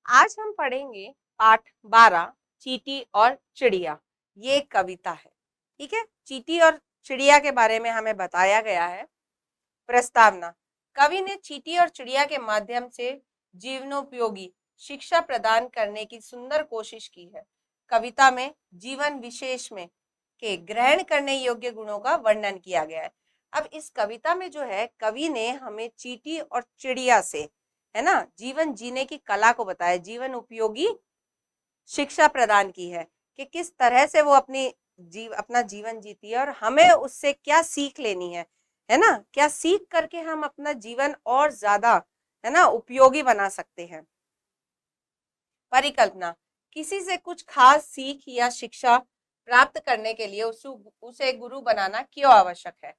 आज हम पढ़ेंगे पाठ 12 चींटी और चिड़िया। ये एक कविता है, ठीक है। चींटी और चिड़िया के बारे में हमें बताया गया है। प्रस्तावना। कवि ने चींटी और चिड़िया के माध्यम से जीवनोपयोगी शिक्षा प्रदान करने की सुंदर कोशिश की है। कविता में जीवन विशेष में के ग्रहण करने योग्य गुणों का वर्णन किया गया है। अब इस कविता में जो है कवि ने हमें चींटी और चिड़िया से, है ना, जीवन जीने की कला को बताया, जीवन उपयोगी शिक्षा प्रदान की है कि किस तरह से वो अपना जीवन जीती है और हमें उससे क्या सीख लेनी है ना, क्या सीख करके हम अपना जीवन और ज्यादा, है ना, उपयोगी बना सकते हैं। परिकल्पना। किसी से कुछ खास सीख या शिक्षा प्राप्त करने के लिए उसे गुरु बनाना क्यों आवश्यक है।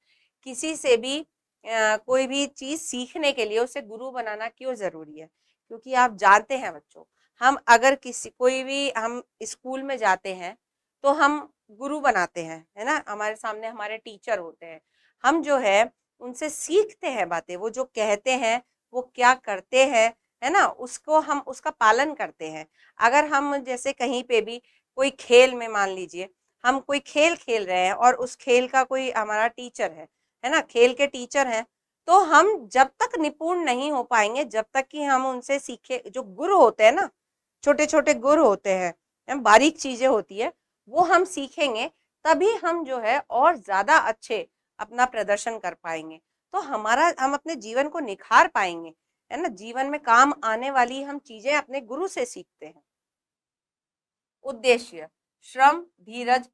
किसी से भी कोई भी चीज सीखने के लिए उसे गुरु बनाना क्यों जरूरी है। क्योंकि आप जानते हैं बच्चों, हम अगर कोई भी हम स्कूल में जाते हैं तो हम गुरु बनाते हैं, है ना, हमारे सामने हमारे टीचर होते हैं, हम जो है उनसे सीखते हैं बातें, वो जो कहते हैं वो क्या करते हैं, है ना, उसको हम उसका पालन करते हैं। अगर हम जैसे कहीं पे भी कोई खेल में, मान लीजिए हम कोई खेल खेल रहे हैं और उस खेल का कोई हमारा टीचर है ना, खेल के टीचर हैं, तो हम जब तक निपुण नहीं हो पाएंगे, जब तक कि हम उनसे सीखे, जो गुरु होते हैं ना, छोटे छोटे गुरु होते हैं, बारीक चीजें होती है, वो हम सीखेंगे, तभी हम जो है और ज्यादा अच्छे अपना प्रदर्शन कर पाएंगे। तो हम अपने जीवन को निखार पाएंगे, है ना, जीवन में काम आने वाली हम चीजें अपने गुरु से सीखते हैं। उद्देश्य। श्रम, धीरज,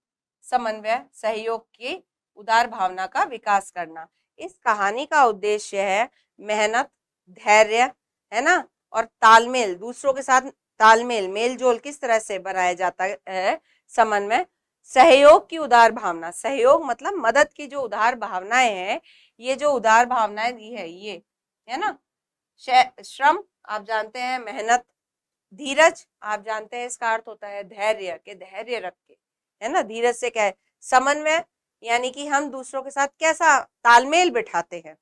समन्वय, सहयोग की उदार भावना का विकास करना। इस कहानी का उद्देश्य है मेहनत, धैर्य, है ना, और तालमेल, दूसरों के साथ तालमेल, मेल जोल किस तरह से बनाया जाता है, समन्वय, सहयोग की उदार भावना, सहयोग मतलब मदद की जो उदार भावनाएं हैं, ये जो उदार भावनाएं दी है ये, है ना, श्रम आप जानते हैं मेहनत, धीरज आप जानते हैं इसका अर्थ होता है धैर्य, के धैर्य रख के, है ना, धीरज से क्या है, समन्वय यानी कि हम दूसरों के साथ कैसा तालमेल बिठाते हैं,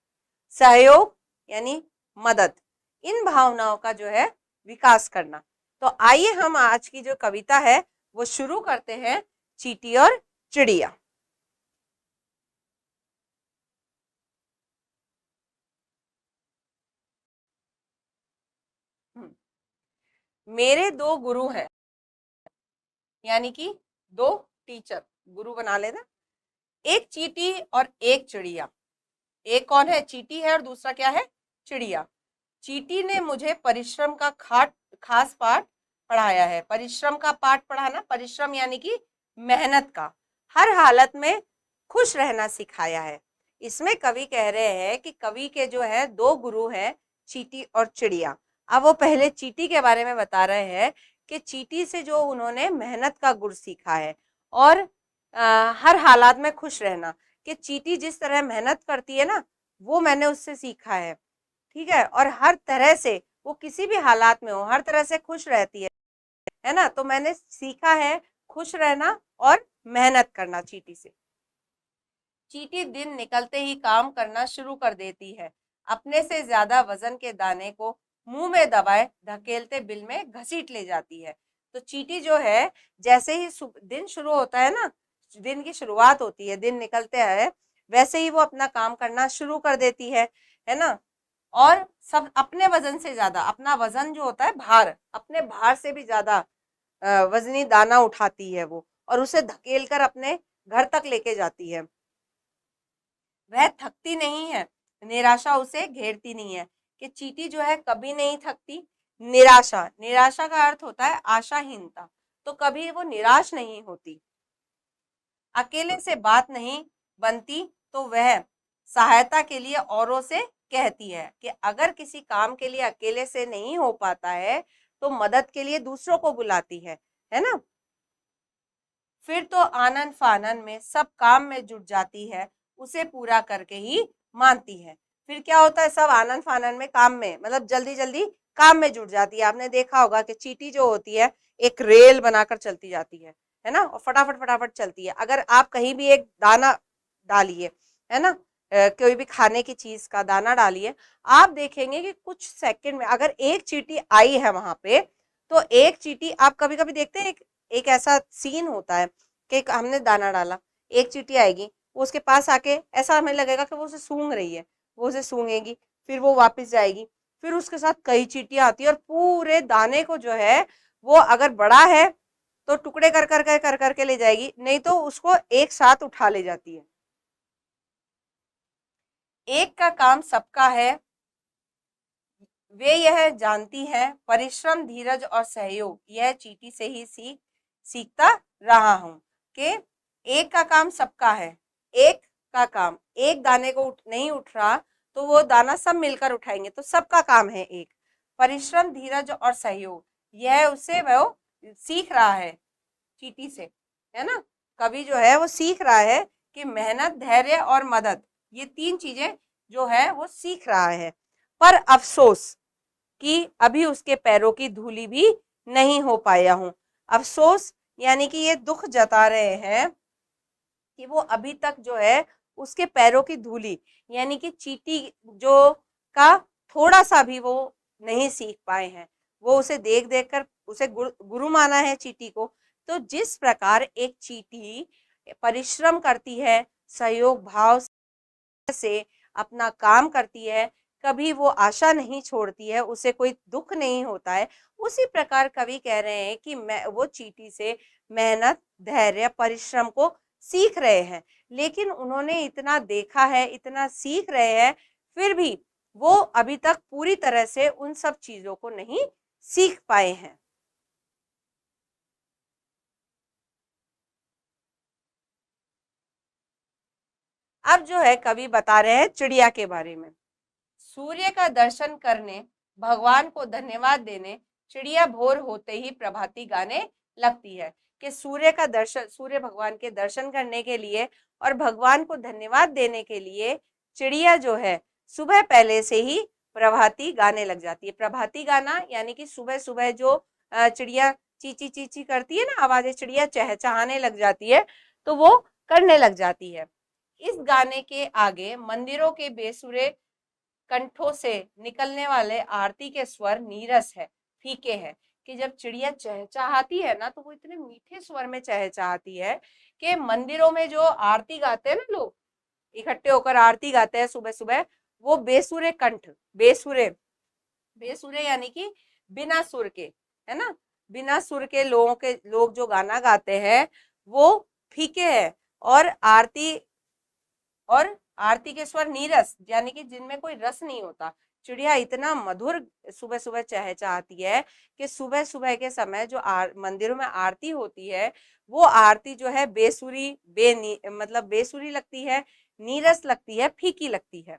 सहयोग यानी मदद, इन भावनाओं का जो है विकास करना। तो आइए हम आज की जो कविता है वो शुरू करते हैं, चींटी और चिड़िया। मेरे दो गुरु हैं, यानी कि दो टीचर, गुरु बना लेना, एक चींटी और एक चिड़िया। एक कौन है, चींटी है, और दूसरा क्या है, चिड़िया। चींटी ने मुझे परिश्रम का खास पाठ पढ़ाया है। परिश्रम का पाठ पढ़ाना, परिश्रम यानी कि मेहनत का, हर हालत में खुश रहना सिखाया है। इसमें कवि कह रहे हैं कि कवि के जो है दो गुरु हैं, चींटी और चिड़िया। अब वो पहले चींटी के बारे में बता रहे हैं कि चींटी से जो उन्होंने मेहनत का गुण सीखा है और हर हालात में खुश रहना, कि चींटी जिस तरह मेहनत करती है ना, वो मैंने उससे सीखा है, ठीक है, और हर तरह से वो किसी भी हालात में हो हर तरह से खुश रहती है ना, तो मैंने सीखा है खुश रहना और मेहनत करना चींटी से। चींटी दिन निकलते ही काम करना शुरू कर देती है, अपने से ज्यादा वजन के दाने को मुंह में दबाए धकेलते बिल में घसीट ले जाती है। तो चींटी जो है, जैसे ही दिन शुरू होता है ना, दिन की शुरुआत होती है, दिन निकलते हैं, वैसे ही वो अपना काम करना शुरू कर देती है ना, और सब अपने वजन से ज्यादा, अपना वजन जो होता है भार, अपने भार से भी ज्यादा वजनी दाना उठाती है वो, और उसे धकेल कर अपने घर तक लेके जाती है। वह थकती नहीं है, निराशा उसे घेरती नहीं है, कि चींटी जो है कभी नहीं थकती। निराशा, निराशा का अर्थ होता है आशाहीनता, तो कभी वो निराश नहीं होती। अकेले से बात नहीं बनती, तो वह सहायता के लिए औरों से कहती है, कि अगर किसी काम के लिए अकेले से नहीं हो पाता है तो मदद के लिए दूसरों को बुलाती है ना। फिर तो आनन फानन में सब काम में जुट जाती है, उसे पूरा करके ही मानती है। फिर क्या होता है, सब आनन फानन में, काम में मतलब जल्दी जल्दी काम में जुट जाती है। आपने देखा होगा कि चींटी जो होती है एक रेल बनाकर चलती जाती है ना, और फटाफट फटाफट चलती है। अगर आप कहीं भी एक दाना डालिए, है ना, कोई भी खाने की चीज का दाना डालिए, आप देखेंगे कि कुछ सेकंड में अगर एक चींटी आई है वहां पे, तो एक चींटी, आप कभी कभी देखते हैं एक ऐसा सीन होता है कि हमने दाना डाला, एक चींटी आएगी, वो उसके पास आके ऐसा हमें लगेगा कि वो उसे सूंघ रही है, वो उसे सूंघेगी, फिर वो वापस जाएगी, फिर उसके साथ कई चींटियां आती है और पूरे दाने को जो है वो अगर बड़ा है तो टुकड़े कर करके ले जाएगी, नहीं तो उसको एक साथ उठा ले जाती है। एक का काम सबका है, वे यह जानती है, परिश्रम, धीरज और सहयोग, यह चींटी से ही सीखता रहा हूं कि एक का काम सबका है, एक का काम, एक दाने को नहीं उठ रहा तो वो दाना सब मिलकर उठाएंगे, तो सबका काम है एक। परिश्रम, धीरज और सहयोग, यह उससे वो सीख रहा है चींटी से, है ना। कवि जो है वो सीख रहा है कि मेहनत, धैर्य और मदद, ये तीन चीजें जो है वो सीख रहा है। पर अफसोस कि अभी उसके पैरों की धूली भी नहीं हो पाया हूं। अफसोस यानी कि ये दुख जता रहे हैं कि वो अभी तक जो है उसके पैरों की धूली, यानी कि चींटी जो का थोड़ा सा भी वो नहीं सीख पाए हैं। वो उसे देख देख कर उसे गुरु माना है चींटी को। तो जिस प्रकार एक चींटी परिश्रम करती है, सहयोग भाव से अपना काम करती है, कभी वो आशा नहीं छोड़ती है, उसे कोई दुख नहीं होता है, उसी प्रकार कवि कह रहे हैं कि मैं वो चींटी से मेहनत, धैर्य, परिश्रम को सीख रहे हैं। लेकिन उन्होंने इतना देखा है, इतना सीख रहे हैं, फिर भी वो अभी तक पूरी तरह से उन सब चीजों को नहीं सीख पाए हैं। अब जो है कवि बता रहे हैं चिड़िया के बारे में। सूर्य का दर्शन करने, भगवान को धन्यवाद देने, चिड़िया भोर होते ही प्रभाती गाने लगती है। कि सूर्य का दर्शन, सूर्य भगवान के दर्शन करने के लिए और भगवान को धन्यवाद देने के लिए चिड़िया जो है सुबह पहले से ही प्रभाती गाने लग जाती है। प्रभाती गाना यानी कि सुबह सुबह जो चिड़िया चीची चीची करती है ना, आवाजें, चिड़िया चहचहाने लग जाती है, तो वो करने लग जाती है। इस गाने के आगे मंदिरों के बेसुरे कंठों से निकलने वाले आरती के स्वर नीरस है, फीके है। कि जब चिड़िया चहचहाती है ना, तो वो इतने मीठे स्वर में चहचहाती है कि मंदिरों में जो आरती गाते हैं ना, लोग इकट्ठे होकर आरती गाते हैं सुबह सुबह, वो बेसुरे कंठ, बेसुरे, बेसुरे यानी कि बिना सुर के, है ना, बिना सुर के लोग जो गाना गाते हैं वो फीके है। और आरती के स्वर नीरस, यानी कि जिनमें कोई रस नहीं होता। चिड़िया इतना मधुर सुबह सुबह चहचहाती है कि सुबह सुबह के समय जो मंदिरों में आरती होती है, वो आरती जो है बेसुरी, मतलब बेसुरी लगती है, नीरस लगती है, फीकी लगती है।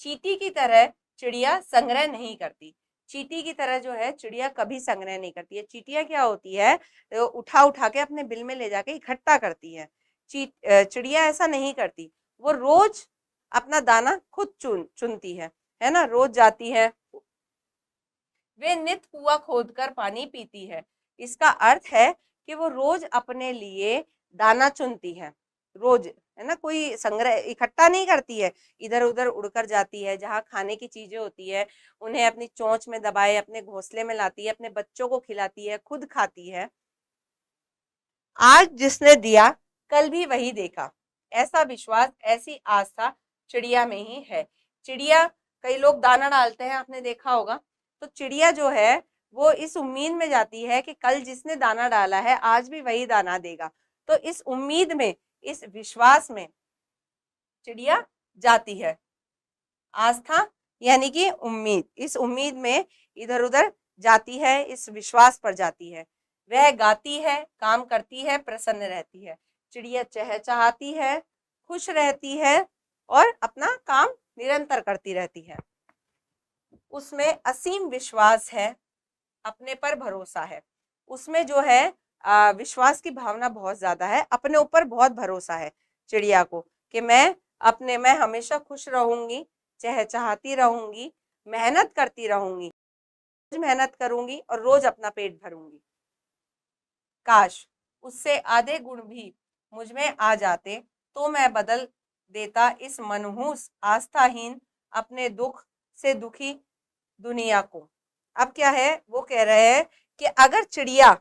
चींटी की तरह चिड़िया संग्रह नहीं करती। चींटी की तरह जो है चिड़िया कभी संग्रह नहीं करती है। चींटियां क्या होती है, उठा उठा के अपने बिल में ले जाके इकट्ठा करती है। चिड़िया ऐसा नहीं करती, वो रोज अपना दाना खुद चुनती है ना, रोज जाती है। वे नित कुआं खोदकर पानी पीती है। इसका अर्थ है कि वो रोज अपने लिए दाना चुनती है, रोज, है ना, कोई संग्रह इकट्ठा नहीं करती है, इधर उधर उड़कर जाती है। जहाँ खाने की चीजें होती है उन्हें अपनी चोंच में दबाए अपने घोंसले में लाती है, अपने बच्चों को खिलाती है, खुद खाती है। आज जिसने दिया कल भी वही देखा, ऐसा विश्वास, ऐसी आस्था चिड़िया में ही है। चिड़िया, कई लोग दाना डालते हैं, आपने देखा होगा, तो चिड़िया जो है वो इस उम्मीद में जाती है कि कल जिसने दाना डाला है आज भी वही दाना देगा। तो इस उम्मीद में, इस विश्वास में चिड़िया जाती है। आस्था यानी कि उम्मीद, इस उम्मीद में इधर उधर जाती है, इस विश्वास पर जाती है। वह गाती है, काम करती है, प्रसन्न रहती है। चिड़िया चहचहाती है, खुश रहती है और अपना काम निरंतर करती रहती है। उसमें असीम विश्वास है, अपने पर भरोसा है। उसमें जो है विश्वास की भावना बहुत ज्यादा है, अपने ऊपर बहुत भरोसा है चिड़िया को कि मैं हमेशा खुश रहूंगी, चहचहाती रहूंगी, मेहनत करती रहूंगी, रोज मेहनत करूंगी और रोज अपना पेट भरूंगी। काश उससे आधे गुण भी मुझ में आ जाते तो मैं बदल देता इस मनहूस, आस्थाहीन, अपने दुख से दुखी दुनिया को। अब क्या है, वो कह रहे हैं कि अगर चिड़िया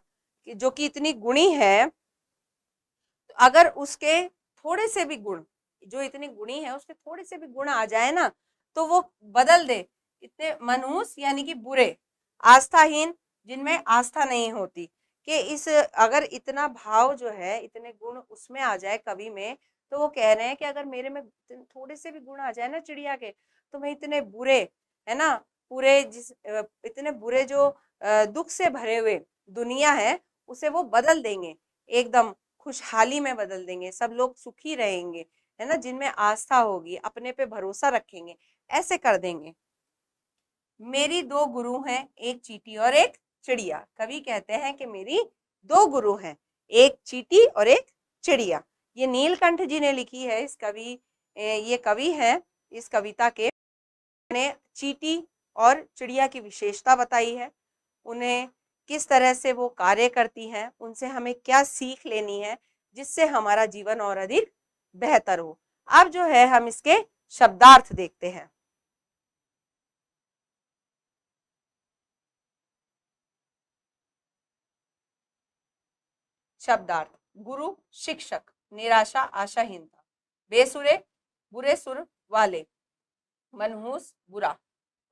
जो कि इतनी गुणी है, तो अगर उसके थोड़े से भी गुण, जो इतनी गुणी है उसके थोड़े से भी गुण आ जाए ना, तो वो बदल दे इतने मनहूस यानी कि बुरे, आस्थाहीन, जिनमें आस्था नहीं होती, कि इस अगर इतना भाव जो है, इतने गुण उसमें आ जाए कवि में, तो वो कह रहे हैं कि अगर मेरे में थोड़े से भी गुण आ जाए ना चिड़िया के, तो मैं इतने बुरे, है ना, पूरे इतने बुरे जो दुख से भरे हुए दुनिया है उसे वो बदल देंगे, एकदम खुशहाली में बदल देंगे, सब लोग सुखी रहेंगे, है ना, जिनमें आस्था होगी, अपने पे भरोसा रखेंगे, ऐसे कर देंगे। मेरी दो गुरु हैं, एक चींटी और एक चिड़िया। कवि कहते हैं कि मेरी दो गुरु हैं, एक चींटी और एक चिड़िया। ये नीलकंठ जी ने लिखी है, ये कवि है, इस कविता के ने चींटी और चिड़िया की विशेषता बताई है, उन्हें किस तरह से वो कार्य करती हैं, उनसे हमें क्या सीख लेनी है जिससे हमारा जीवन और अधिक बेहतर हो। अब जो है हम इसके शब्दार्थ देखते हैं। शब्दार्थ: गुरु शिक्षक, निराशा आशाहीनता, बेसुरे बुरे सुर वाले, मनहूस बुरा,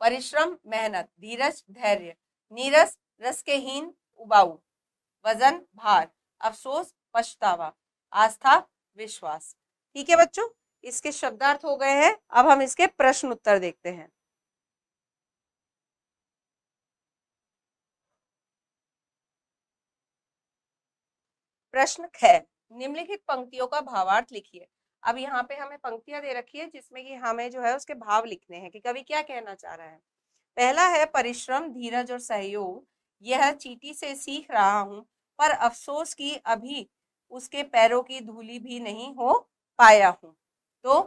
परिश्रम मेहनत, धीरज धैर्य, नीरस रस के हीन उबाऊ, वजन भार, अफसोस पछतावा, आस्था विश्वास। ठीक है बच्चों, इसके शब्दार्थ हो गए हैं। अब हम इसके प्रश्न उत्तर देखते हैं। प्रश्न ख, निम्नलिखित पंक्तियों का भावार्थ लिखिए। अब यहाँ पे हमें पंक्तियां दे रखी है जिसमें कि हमें जो है उसके भाव लिखने हैं कि कवि क्या कहना चाह रहा है। पहला है परिश्रम धीरज और सहयोग, यह चींटी से सीख रहा हूँ, पर अफसोस की अभी उसके पैरों की धूली भी नहीं हो पाया हूँ। तो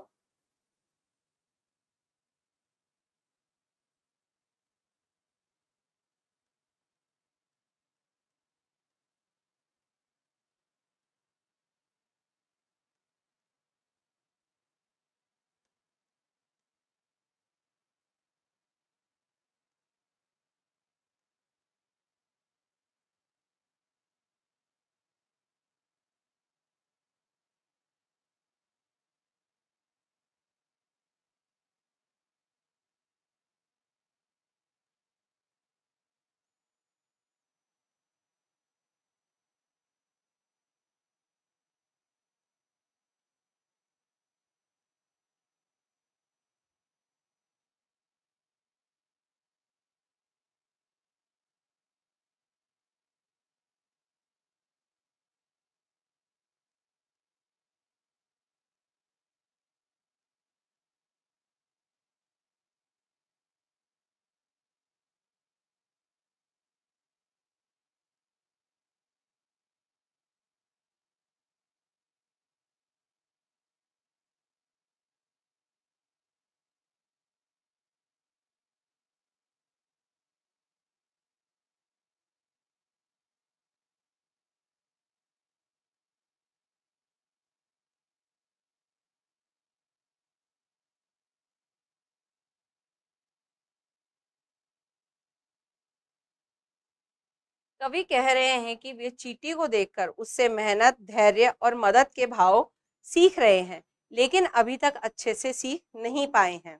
कवि कह रहे हैं कि वे चींटी को देखकर उससे मेहनत धैर्य और मदद के भाव सीख रहे हैं, लेकिन अभी तक अच्छे से सीख नहीं पाए हैं।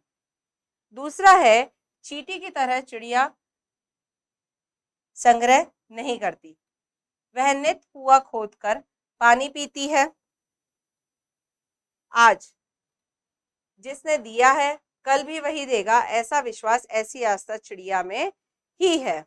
दूसरा है, चींटी की तरह चिड़िया संग्रह नहीं करती, वह नित कुआं खोदकर पानी पीती है। आज जिसने दिया है कल भी वही देगा, ऐसा विश्वास ऐसी आस्था चिड़िया में ही है।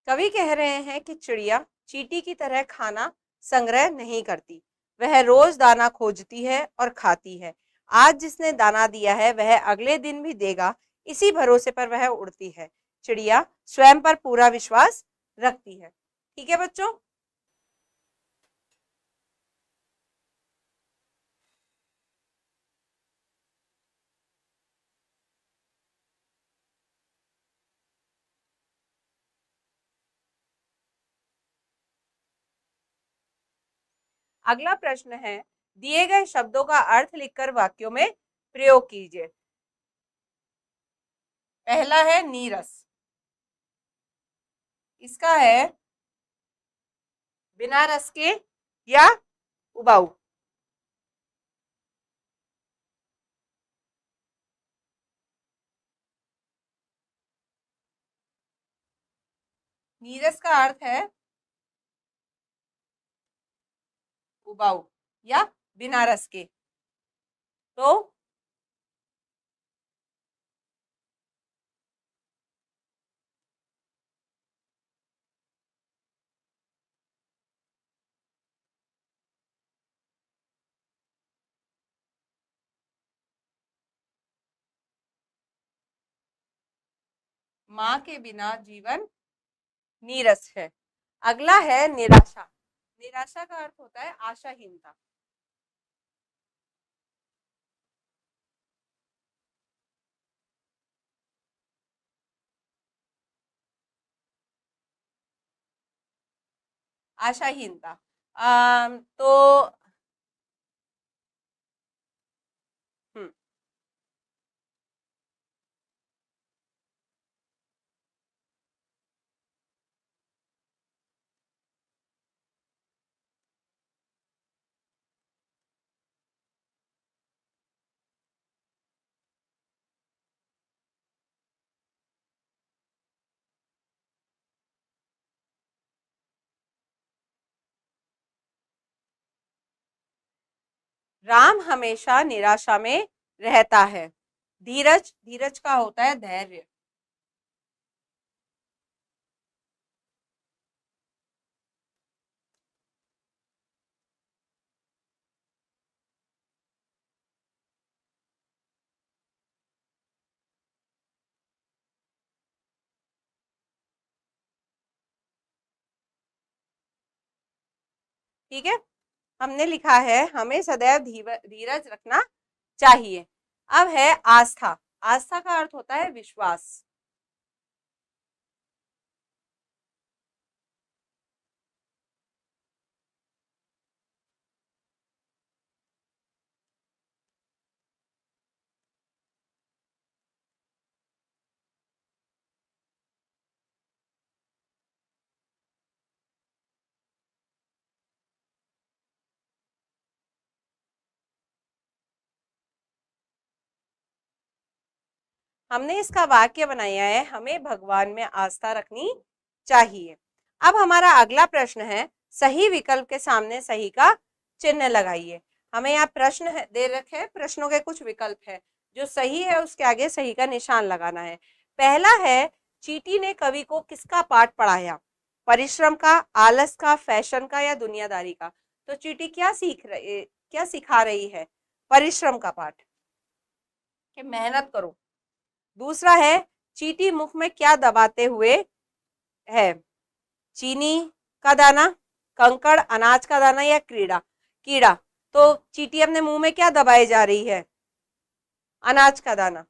कवि कह रहे हैं कि चिड़िया चींटी की तरह खाना संग्रह नहीं करती, वह रोज दाना खोजती है और खाती है। आज जिसने दाना दिया है वह अगले दिन भी देगा, इसी भरोसे पर वह उड़ती है। चिड़िया स्वयं पर पूरा विश्वास रखती है। ठीक है बच्चों। अगला प्रश्न है, दिए गए शब्दों का अर्थ लिखकर वाक्यों में प्रयोग कीजिए। पहला है नीरस, इसका है बिना रस के या उबाऊ। नीरस का अर्थ है उबाऊ या बिना रस के। तो माँ के बिना जीवन नीरस है। अगला है निराशा। निराशा का अर्थ होता है आशाहीनता। आशाहीनता। तो हम्म, राम हमेशा निराशा में रहता है। धीरज, धीरज का होता है धैर्य। ठीक है, हमने लिखा है हमें सदैव धीरज रखना चाहिए। अब है आस्था। आस्था का अर्थ होता है विश्वास। हमने इसका वाक्य बनाया है, हमें भगवान में आस्था रखनी चाहिए। अब हमारा अगला प्रश्न है, सही विकल्प के सामने सही का चिन्ह लगाइए। हमें यहाँ प्रश्न दे रखे हैं, प्रश्नों के कुछ विकल्प है, जो सही है उसके आगे सही का निशान लगाना है। पहला है, चींटी ने कवि को किसका पाठ पढ़ाया? परिश्रम का, आलस का, फैशन का या दुनियादारी का? तो चींटी क्या सिखा रही है? परिश्रम का पाठ, कि मेहनत करो। दूसरा है, चींटी मुख में क्या दबाते हुए है? चीनी का दाना, कंकड़, अनाज का दाना या कीड़ा? तो चींटी अपने मुंह में क्या दबाए जा रही है? अनाज का दाना।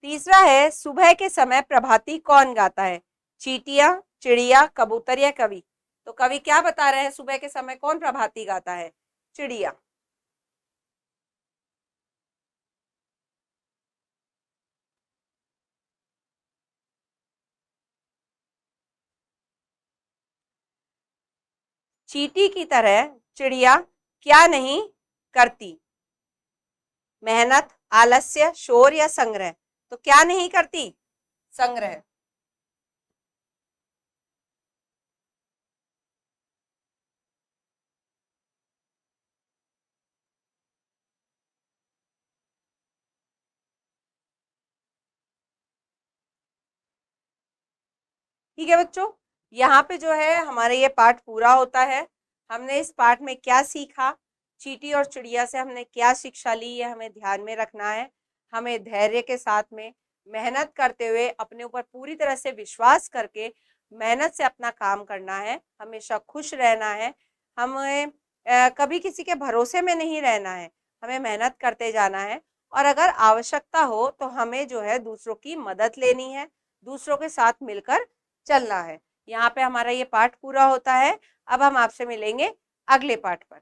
तीसरा है, सुबह के समय प्रभाती कौन गाता है? चींटियां, चिड़िया, कबूतर या कवि? तो कवि क्या बता रहे हैं, सुबह के समय कौन प्रभाती गाता है? चिड़िया। चींटी की तरह चिड़िया क्या नहीं करती? मेहनत, आलस्य, शोर या संग्रह? तो क्या नहीं करती? संग्रह। ठीक है बच्चों, यहाँ पे जो है हमारे ये पाठ पूरा होता है। हमने इस पाठ में क्या सीखा, चींटी और चिड़िया से हमने क्या शिक्षा ली, ये हमें ध्यान में रखना है। हमें धैर्य के साथ में मेहनत करते हुए अपने ऊपर पूरी तरह से विश्वास करके मेहनत से अपना काम करना है, हमेशा खुश रहना है। हमें कभी किसी के भरोसे में नहीं रहना है, हमें मेहनत करते जाना है। और अगर आवश्यकता हो तो हमें जो है दूसरों की मदद लेनी है, दूसरों के साथ मिलकर चलना है। यहाँ पे हमारा ये पाठ पूरा होता है। अब हम आपसे मिलेंगे अगले पाठ पर।